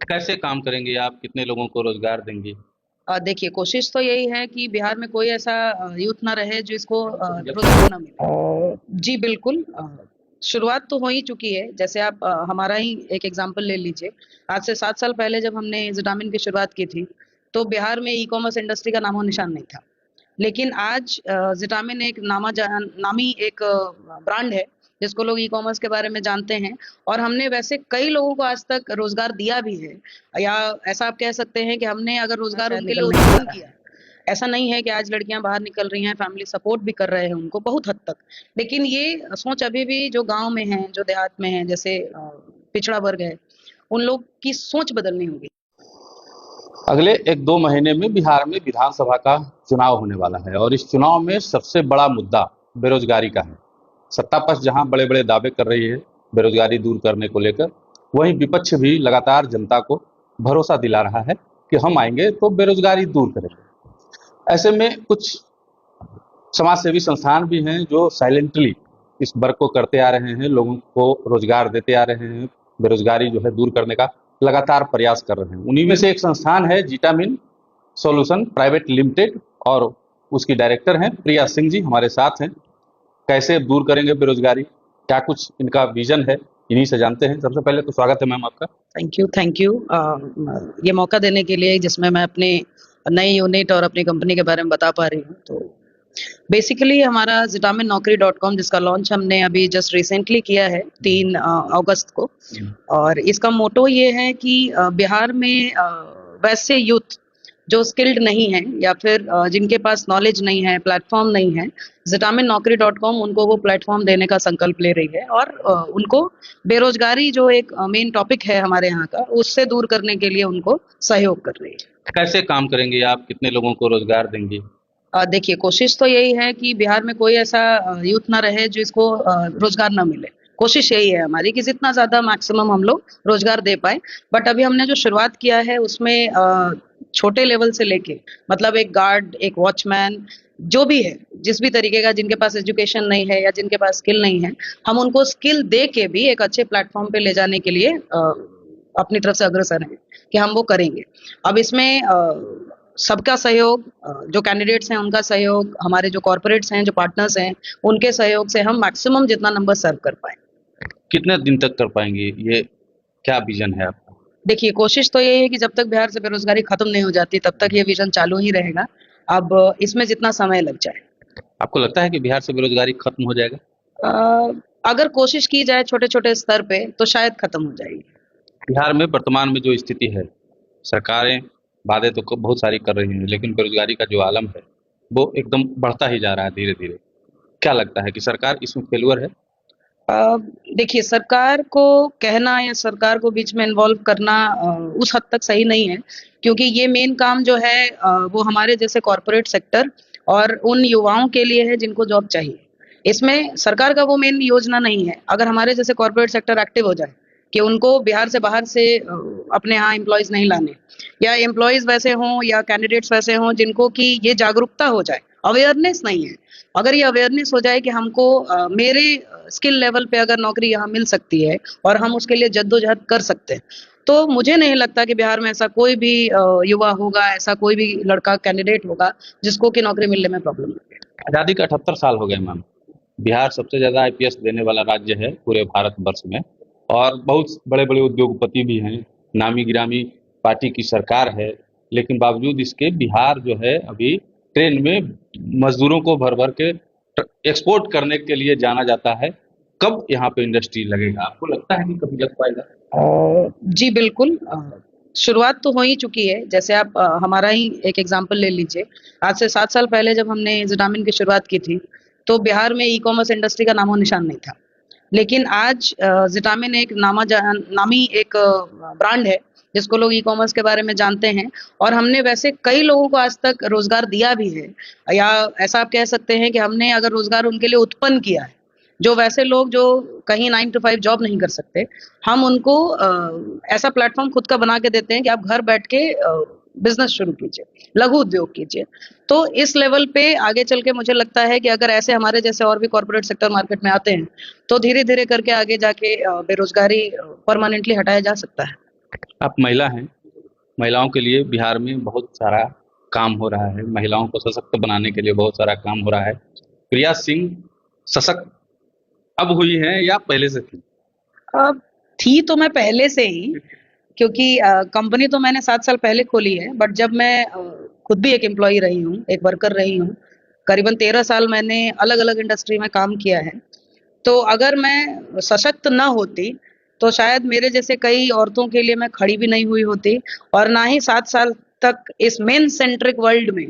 कैसे काम करेंगे आप? कितने लोगों को रोजगार देंगे? देखिए, कोशिश तो यही है कि बिहार में कोई ऐसा यूथ ना रहे जिसको रोजगार ना मिले। जी बिल्कुल। शुरुआत तो हो ही चुकी है। जैसे आप हमारा ही एक एग्जांपल ले लीजिए। आज से 7 साल पहले जब हमने ज़ेटामिन की शुरुआत की थी, तो बिहार में ई-कॉमर्स इंडस्ट्री का नामो-निशान नहीं था। लेकिन आज ज़ेटामिन एक नामी एक ब्रांड है, जिसको लोग ई-कॉमर्स के बारे में जानते हैं। और हमने वैसे कई लोगों को आज तक रोज़गार दिया भी है, या ऐसा आप कह सकते हैं कि हमने अगर रोज़गार उनके लिए उत्पन्न किया है। ऐसा नहीं है कि आज लड़कियां बाहर निकल रही हैं, फैमिली सपोर्ट भी कर रहे हैं उनको बहुत हद तक। लेकिन ये सोच अभी भी जो गांव में है, जो देहात में है, जैसे पिछड़ा वर्ग है, उन लोग की सोच बदलनी होगी। अगले 1-2 महीने में बिहार में विधानसभा का चुनाव होने वाला है और इस चुनाव में सबसे बड़ा मुद्दा बेरोजगारी का है। सत्ता पक्ष जहां बड़े बड़े दावे कर रही है बेरोजगारी दूर करने को लेकर, वहीं विपक्ष भी लगातार जनता को भरोसा दिला रहा है कि हम आएंगे तो बेरोजगारी दूर करेंगे। ऐसे में कुछ समाज सेवी संस्थान भी हैं जो साइलेंटली इस वर्क को करते आ रहे हैं, लोगों को रोजगार देते आ रहे हैं, बेरोजगारी जो है दूर करने का लगातार प्रयास कर रहे हैं। उन्हीं में से एक संस्थान है जीटामिन सॉल्यूशन प्राइवेट लिमिटेड और उसकी डायरेक्टर हैं प्रिया सिंह जी हमारे साथ हैं। कैसे दूर करेंगे बेरोजगारी, क्या कुछ इनका विजन है, इन्हीं से जानते हैं। सबसे पहले तो स्वागत है मैम आपका। Thank you, thank you. ये मौका देने के लिए जिसमें मैं अपने नई यूनिट और अपनी कंपनी के बारे में बता पा रही हूँ। तो बेसिकली हमारा ज़ेटामिन नौकरी डॉट कॉम, जिसका लॉन्च हमने अभी जस्ट रिसेंटली किया है 3 अगस्त को। और इसका मोटो ये है कि बिहार में वैसे यूथ जो स्किल्ड नहीं है, या फिर जिनके पास नॉलेज नहीं है, प्लेटफॉर्म नहीं है, ज़ेटामिन नौकरी डॉट कॉम उनको वो प्लेटफॉर्म देने का संकल्प ले रही है। और उनको बेरोजगारी जो एक मेन टॉपिक है हमारे यहाँ का, उससे दूर करने के लिए उनको सहयोग कर रही है। कैसे काम करेंगे आप? कितने लोगों को रोजगार देंगे? देखिए, कोशिश तो यही है कि बिहार में कोई ऐसा यूथ ना रहे जिसको रोजगार ना मिले। कोशिश यही है हमारी कि जितना ज़्यादा मैक्सिमम हम लोग रोजगार दे पाएँ। बट अभी हमने जो शुरुआत किया है उसमें छोटे लेवल से लेके, मतलब एक गार्ड, एक वॉचमैन, जो भी है, जिस भी तरीके का, जिनके पास एजुकेशन नहीं है या जिनके पास स्किल नहीं है, हम उनको स्किल दे के भी एक अच्छे प्लेटफॉर्म पे ले जाने के लिए अपनी तरफ से अग्रसर हैं कि हम वो करेंगे। अब इसमें सबका सहयोग, जो कैंडिडेट्स हैं उनका सहयोग, हमारे जो कॉर्पोरेट्स हैं, जो पार्टनर्स हैं, उनके सहयोग से हम मैक्सिमम जितना नंबर सर्व कर पाएँ। कितने दिन तक कर पाएंगे ये? क्या विजन है आपका? देखिए, कोशिश तो यही है कि जब तक बिहार से बेरोज़गारी खत्म नहीं हो जाती, तब तक ये विज़न चालू ही रहेगा। अब इसमें जितना समय लग जाए। आपको लगता है कि बिहार से बेरोजगारी खत्म हो जाएगा? अगर कोशिश की जाए छोटे-छोटे स्तर पे, तो शायद खत्म हो जाएगी। बिहार में वर्तमान में जो स्थिति है, सरकारें वादे तो बहुत सारी कर रही हैं, लेकिन बेरोजगारी का जो आलम है वो एकदम बढ़ता ही जा रहा है धीरे धीरे। क्या लगता है कि सरकार इसमें फेलुअर है? अ, देखिए, सरकार को कहना या सरकार को बीच में इन्वॉल्व करना उस हद तक सही नहीं है, क्योंकि ये मेन काम जो है वो हमारे जैसे कॉर्पोरेट सेक्टर और उन युवाओं के लिए है जिनको जॉब चाहिए। इसमें सरकार का वो मेन योजना नहीं है। अगर हमारे जैसे कॉर्पोरेट सेक्टर एक्टिव हो जाए कि उनको बिहार से बाहर से अपने यहाँ एम्प्लॉयज़ नहीं लाने, या एम्प्लॉयज़ वैसे हों या कैंडिडेट्स वैसे हों जिनको कि ये जागरूकता हो जाए, अवेयरनेस नहीं है। अगर ये अवेयरनेस हो जाए कि हमको मेरे स्किल लेवल पे अगर नौकरी यहाँ मिल सकती है और हम उसके लिए जद्दोजहद कर सकते हैं, तो मुझे नहीं लगता कि बिहार में ऐसा कोई भी युवा होगा, ऐसा कोई भी लड़का कैंडिडेट होगा जिसको कि नौकरी मिलने में प्रॉब्लम लगे। आज़ादी के 78 साल हो गए मैम। बिहार सबसे ज़्यादा आईपीएस देने वाला राज्य है पूरे भारतवर्ष में और बहुत बड़े बड़े उद्योगपति भी हैं, नामी गिरामी पार्टी की सरकार है, लेकिन बावजूद इसके बिहार जो है अभी ट्रेन में मजदूरों को भर भर के एक्सपोर्ट करने के लिए जाना जाता है। कब यहाँ पे इंडस्ट्री लगेगा? आपको लगता है कि कभी लग पाएगा? जी बिल्कुल। शुरुआत तो हो ही चुकी है। जैसे आप हमारा ही एक एग्जांपल ले लीजिए। आज से 7 साल पहले जब हमने ज़ेटामिन की शुरुआत की थी, तो बिहार में ई-कॉमर्स इंडस्ट्री का नामो-निशान नहीं था। लेकिन आज ज़ेटामिन एक नामी एक ब्रांड है, जिसको लोग ई-कॉमर्स के बारे में जानते हैं। और हमने वैसे कई लोगों को आज तक रोज़गार दिया भी है, या ऐसा आप कह सकते हैं कि हमने अगर रोज़गार उनके लिए उत्पन्न किया है। जो वैसे लोग जो कहीं 9 टू 5 जॉब नहीं कर सकते, हम उनको ऐसा प्लेटफ़ॉर्म खुद का बना के देते हैं कि आप घर बैठ के बिज़नेस शुरू कीजिए, लघु उद्योग कीजिए। तो इस लेवल पे आगे चल के मुझे लगता है कि अगर ऐसे हमारे जैसे और भी कॉर्पोरेट सेक्टर मार्केट में आते हैं, तो धीरे-धीरे करके आगे जाके बेरोज़गारी परमानेंटली हटाया जा सकता है। आप महिला हैं, महिलाओं के लिए बिहार में बहुत सारा काम हो रहा है, महिलाओं को सशक्त बनाने के लिए बहुत सारा काम हो रहा है। प्रिया सिंह सशक्त अब हुई हैं या पहले से थी? अब थी तो मैं पहले से ही, क्योंकि कंपनी तो मैंने 7 साल पहले खोली है, बट जब मैं खुद भी एक एम्प्लॉई रही हूँ, एक वर्कर रही हूँ, करीबन 13 साल मैंने अलग-अलग इंडस्ट्री में काम किया है। तो अगर मैं सशक्त ना होती, तो शायद मेरे जैसे कई औरतों के लिए मैं खड़ी भी नहीं हुई होती और ना ही 7 साल तक इस मेन सेंट्रिक वर्ल्ड में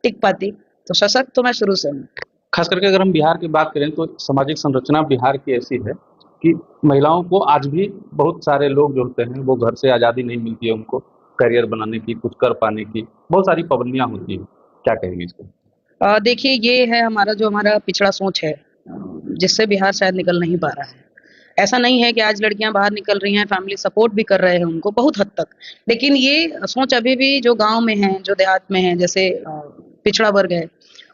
टिक पाती। तो सशक्त तो मैं शुरू से हूँ। खास करके अगर हम बिहार की बात करें तो सामाजिक संरचना बिहार की ऐसी है कि महिलाओं को आज भी बहुत सारे लोग जो होते हैं वो घर से आज़ादी नहीं मिलती है उनको करियर बनाने की, कुछ कर पाने की बहुत सारी पाबंदियां होती हैं। क्या कहेंगे इसको? देखिए ये है हमारा पिछड़ा सोच है, जिससे बिहार शायद निकल नहीं पा रहा है। ऐसा नहीं है कि आज लड़कियां बाहर निकल रही हैं, फैमिली सपोर्ट भी कर रहे हैं उनको बहुत हद तक, लेकिन ये सोच अभी भी जो गांव में है, जो देहात में है, जैसे पिछड़ा वर्ग है,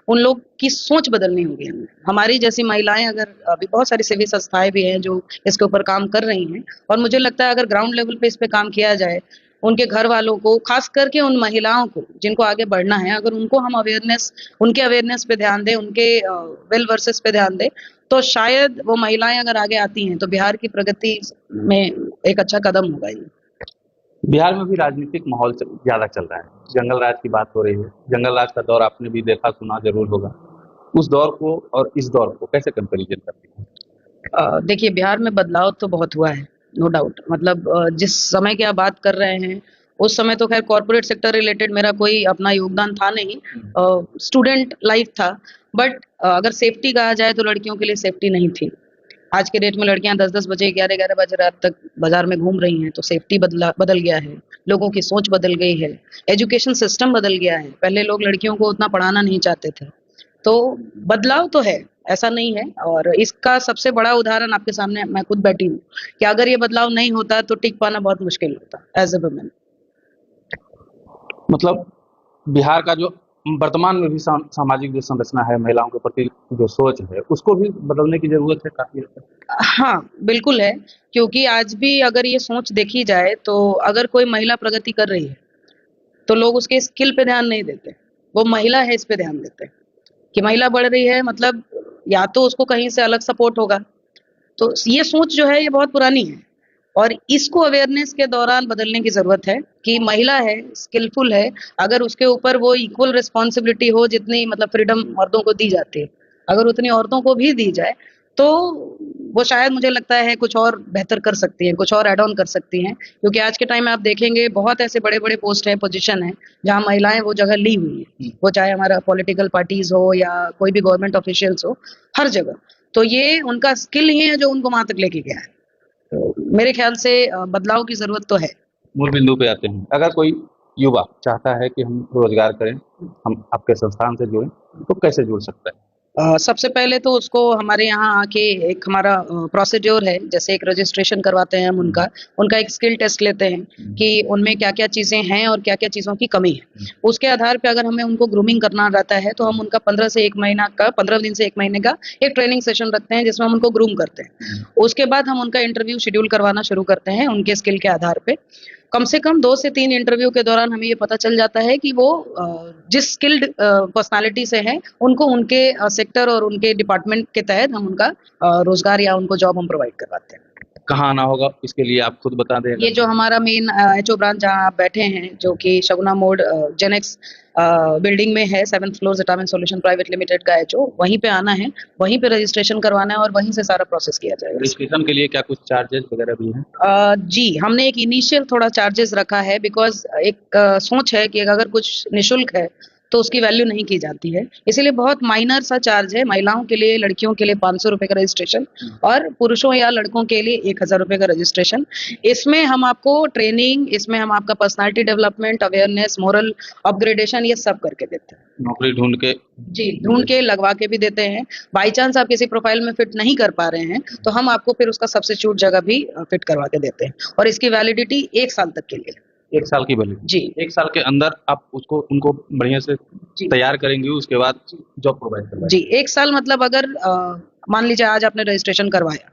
उन लोग की सोच बदलनी होगी हमें। हमारी जैसी महिलाएं, अगर अभी बहुत सारी सेवी संस्थाएं भी हैं जो इसके ऊपर काम कर रही हैं, और मुझे लगता है अगर ग्राउंड लेवल पे इस पे काम किया जाए, उनके घर वालों को, खास करके उन महिलाओं को जिनको आगे बढ़ना है, अगर उनको हम उनके अवेयरनेस पे ध्यान दें, उनके वेल वर्सेस पे ध्यान दें, तो शायद वो महिलाएं अगर आगे आती हैं तो बिहार की प्रगति में एक अच्छा कदम होगा ये। बिहार में भी राजनीतिक माहौल ज्यादा चल रहा है, जंगल राज की बात हो रही है। जंगल राज का दौर आपने भी देखा सुना जरूर होगा। उस दौर को और इस दौर को कैसे कंपेरिजन करते हैं? देखिए बिहार में बदलाव तो बहुत हुआ है, नो डाउट। मतलब जिस समय की आप बात कर रहे हैं, उस समय तो खैर कॉर्पोरेट सेक्टर रिलेटेड मेरा कोई अपना योगदान था नहीं, स्टूडेंट लाइफ था। बट अगर सेफ्टी कहा जाए तो लड़कियों के लिए सेफ्टी नहीं थी। आज के डेट में लड़कियां 10-10 बजे, 11-11 बजे रात तक बाजार में घूम रही हैं, तो सेफ्टी बदल गया है, लोगों की सोच बदल गई है, एजुकेशन सिस्टम बदल गया है। पहले लोग लड़कियों को उतना पढ़ाना नहीं चाहते थे, तो बदलाव तो है, ऐसा नहीं है। और इसका सबसे बड़ा उदाहरण आपके सामने मैं खुद बैठी हूँ कि अगर ये बदलाव नहीं होता तो टिक पाना बहुत मुश्किल होता एज ए वुमेन। मतलब बिहार का जो वर्तमान में भी सामाजिक जो संरचना है, महिलाओं के प्रति जो सोच है, उसको भी बदलने की जरूरत है काफी हद तक। हाँ, बिल्कुल है, क्योंकि आज भी अगर ये सोच देखी जाए तो अगर कोई महिला प्रगति कर रही है, तो लोग उसके स्किल पे ध्यान नहीं देते, वो महिला है इस पे ध्यान देते हैं कि महिला बढ़ रही है, मतलब या तो उसको कहीं से अलग सपोर्ट होगा। तो ये सोच जो है ये बहुत पुरानी है, और इसको अवेयरनेस के दौरान बदलने की जरूरत है कि महिला है, स्किलफुल है, अगर उसके ऊपर वो इक्वल रिस्पॉन्सिबिलिटी हो जितनी मतलब फ्रीडम मर्दों को दी जाती है, अगर उतनी औरतों को भी दी जाए, तो वो शायद मुझे लगता है कुछ और बेहतर कर सकती हैं, कुछ और एड ऑन कर सकती हैं। क्योंकि आज के टाइम में आप देखेंगे बहुत ऐसे बड़े बड़े पोस्ट हैं, पोजीशन है, जहाँ महिलाएं वो जगह ली हुई है, वो चाहे हमारा पॉलिटिकल पार्टीज हो या कोई भी गवर्नमेंट ऑफिशियल्स हो, हर जगह। तो ये उनका स्किल ही है जो उनको वहां तक लेके गया है। तो मेरे ख्याल से बदलाव की जरूरत तो है। मूल बिंदु पे आते हैं, अगर कोई युवा चाहता है कि हम रोजगार करें, हम आपके संस्थान से जुड़ें, तो कैसे जुड़ सकता है? सबसे पहले तो उसको हमारे यहाँ आके एक हमारा प्रोसीड्योर है, जैसे एक रजिस्ट्रेशन करवाते हैं हम उनका उनका एक स्किल टेस्ट लेते हैं कि उनमें क्या क्या चीजें हैं और क्या क्या चीजों की कमी है। उसके आधार पे अगर हमें उनको ग्रूमिंग करना रहता है तो हम उनका 15 दिन से 1 महीने का एक ट्रेनिंग सेशन रखते हैं, जिसमें हम उनको ग्रूम करते हैं। उसके बाद हम उनका इंटरव्यू शेड्यूल करवाना शुरू करते हैं उनके स्किल के आधार पे। कम से कम 2 से 3 इंटरव्यू के दौरान हमें ये पता चल जाता है कि वो जिस स्किल्ड पर्सनालिटी से है, उनको उनके सेक्टर और उनके डिपार्टमेंट के तहत हम उनका रोजगार या उनको जॉब हम प्रोवाइड करवाते हैं। कहाँ आना होगा इसके लिए आप खुद बता दें? ये जो हमारा मेन एचओ ब्रांच जहाँ आप बैठे हैं, जो कि शगुना मोड़ जेनेक्स बिल्डिंग में है, 7th floor vitamin solution private limited का एचओ, वहीं पे आना है, वहीं पे रजिस्ट्रेशन करवाना है और वहीं से सारा प्रोसेस किया जाएगा। रजिस्ट्रेशन के लिए क्या कुछ चार्जेस वगैरह भी हैं? जी, हमने एक इनिशियल थोड़ा चार्जेस रखा है, बिकॉज एक सोच है कि अगर कुछ निशुल्क है तो उसकी वैल्यू नहीं की जाती है, इसीलिए बहुत माइनर सा चार्ज है। महिलाओं के लिए, लड़कियों के लिए 500 रुपए का रजिस्ट्रेशन और पुरुषों या लड़कों के लिए 1000 रुपए का रजिस्ट्रेशन। इसमें हम आपको ट्रेनिंग, इसमें हम आपका personality development, awareness, moral upgradation, ये सब करके देते हैं। नौकरी ढूंढ के? जी, ढूंढ के लगवा के भी देते हैं। बाई चांस आप किसी प्रोफाइल में फिट नहीं कर पा रहे हैं तो हम आपको फिर उसका सब्स्टिट्यूट जगह भी फिट करवा के देते हैं, और इसकी वैलिडिटी 1 साल तक के लिए। 1 साल की वैलिडिटी? जी, 1 साल के अंदर आप उसको उनको बढ़िया से तैयार करेंगे, उसके बाद जॉब प्रोवाइड करवाएंगे? जी, 1 साल मतलब अगर मान लीजिए आज आपने रजिस्ट्रेशन करवाया,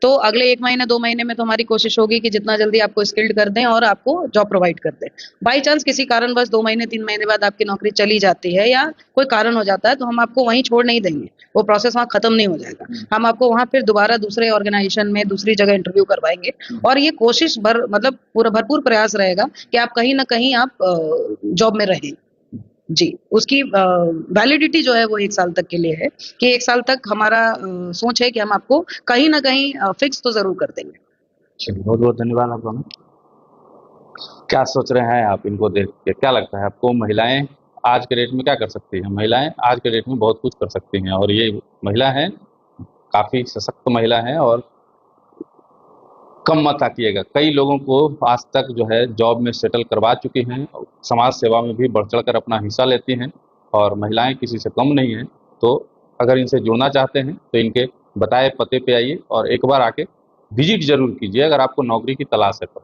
तो अगले 1 महीने 2 महीने में तो हमारी कोशिश होगी कि जितना जल्दी आपको स्किल्ड कर दें और आपको जॉब प्रोवाइड कर दें। बाय चांस किसी कारणवश 2 महीने 3 महीने बाद आपकी नौकरी चली जाती है या कोई कारण हो जाता है, तो हम आपको वहीं छोड़ नहीं देंगे। वो प्रोसेस वहाँ खत्म नहीं हो जाएगा। हम आपको वहाँ फिर दोबारा दूसरे ऑर्गेनाइजेशन में दूसरी जगह इंटरव्यू करवाएंगे और ये कोशिश मतलब पूरा भरपूर प्रयास रहेगा कि आप कहीं ना कहीं आप जॉब में रहें। जी, उसकी वैलिडिटी जो है वो 1 साल तक के लिए है कि 1 साल तक हमारा सोच है कि हम आपको कहीं न कहीं फिक्स तो ज़रूर कर देंगे। चलिए, बहुत-बहुत धन्यवाद आपका मैम। क्या सोच रहे हैं आप इनको देख के? क्या लगता है आपको महिलाएँ आज के डेट में क्या कर सकती हैं? महिलाएँ आज के डेट में बहुत कुछ कर सकती हैं और ये महिला हैं, काफ़ी सशक्त महिला हैं और कम मत आकिएगा। कई लोगों को आज तक जो है जॉब में सेटल करवा चुकी हैं, समाज सेवा में भी बढ़-चढ़ कर अपना हिस्सा लेती हैं और महिलाएँ किसी से कम नहीं हैं। तो अगर इनसे जुड़ना चाहते हैं, तो इनके बताए पते पे आइए और एक बार आके विज़िट ज़रूर कीजिए अगर आपको नौकरी की तलाश है तो।